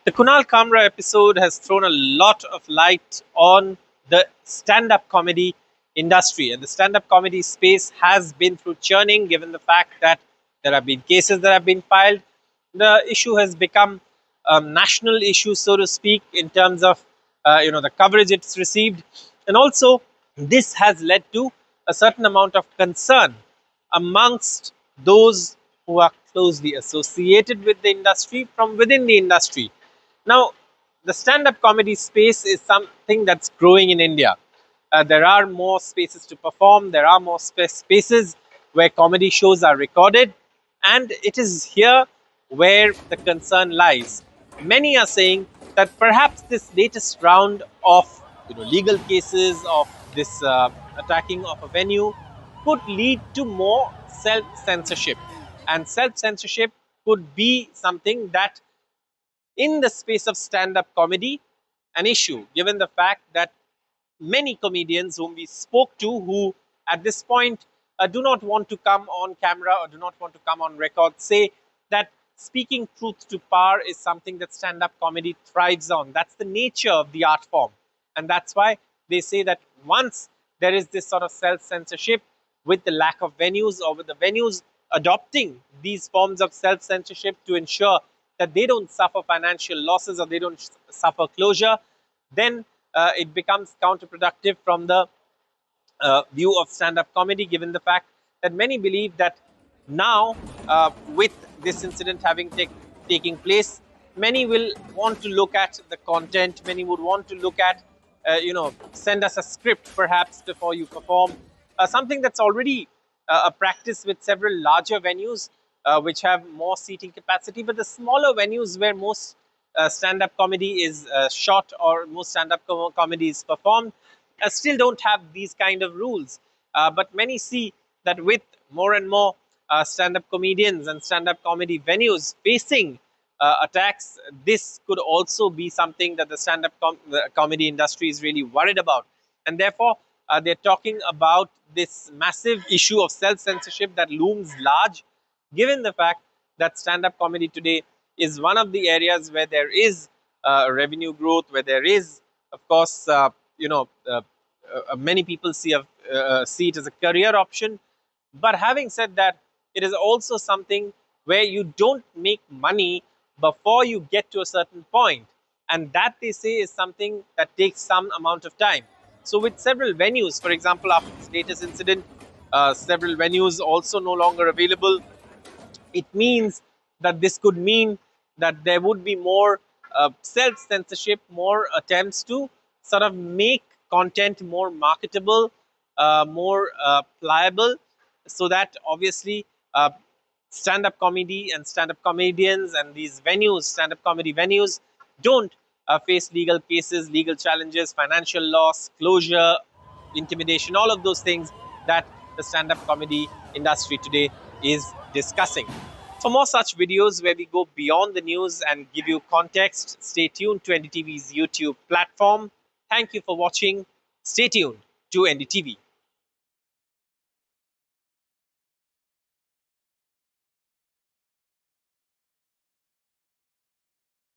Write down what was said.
The Kunal Kamra episode has thrown a lot of light on the stand up comedy industry, and the stand up comedy space has been through churning given the fact that there have been cases that have been filed. The issue has become a national issue, so to speak, in terms of the coverage it's received, and also this has led to a certain amount of concern amongst those who are closely associated with the industry from within the industry. Now, the stand up comedy space is something that's growing in India. There are more spaces to perform, there are more spaces where comedy shows are recorded, and it is here where the concern lies. Many are saying that perhaps this latest round of legal cases of this attacking of a venue could lead to more self censorship, and self censorship could be something that in the space of stand up comedy an issue, given the fact that many comedians whom we spoke to who at this point do not want to come on camera or do not want to come on record say that speaking truth to power is something that stand up comedy thrives on. That's the nature of the art form. And that's why they say that once there is this sort of self censorship with the lack of venues or with the venues adopting these forms of self censorship to ensure that they don't suffer financial losses or they don't suffer closure, then it becomes counterproductive from the view of stand-up comedy, given the fact that many believe that now, with this incident having taking place, many will want to look at the content. Many would want to look at, send us a script perhaps before you perform. Something that's already a practice with several larger venues which have more seating capacity, but the smaller venues where most stand-up comedy is shot or most stand-up comedy is performed still don't have these kind of rules. But many see that with more and more stand-up comedians and stand-up comedy venues facing attacks, this could also be something that the stand-up comedy industry is really worried about, and therefore they're talking about this massive issue of self-censorship that looms large, given the fact that stand-up comedy today is one of the areas where there is revenue growth, where there is, of course, many people see it as a career option. But having said that, it is also something where you don't make money before you get to a certain point, and that they say is something that takes some amount of time. So, with several venues, for example, after this latest incident, several venues also no longer available, it means that this could mean that there would be more self censorship, more attempts to sort of make content more marketable, more pliable, so that obviously stand up comedy and stand up comedians and these venues, stand up comedy venues, don't face legal cases, legal challenges, financial loss, closure, intimidation, all of those things that the stand up comedy industry today is discussing. For more such videos where we go beyond the news and give you context, stay tuned to NDTV's YouTube platform. Thank you for watching. Stay tuned to NDTV.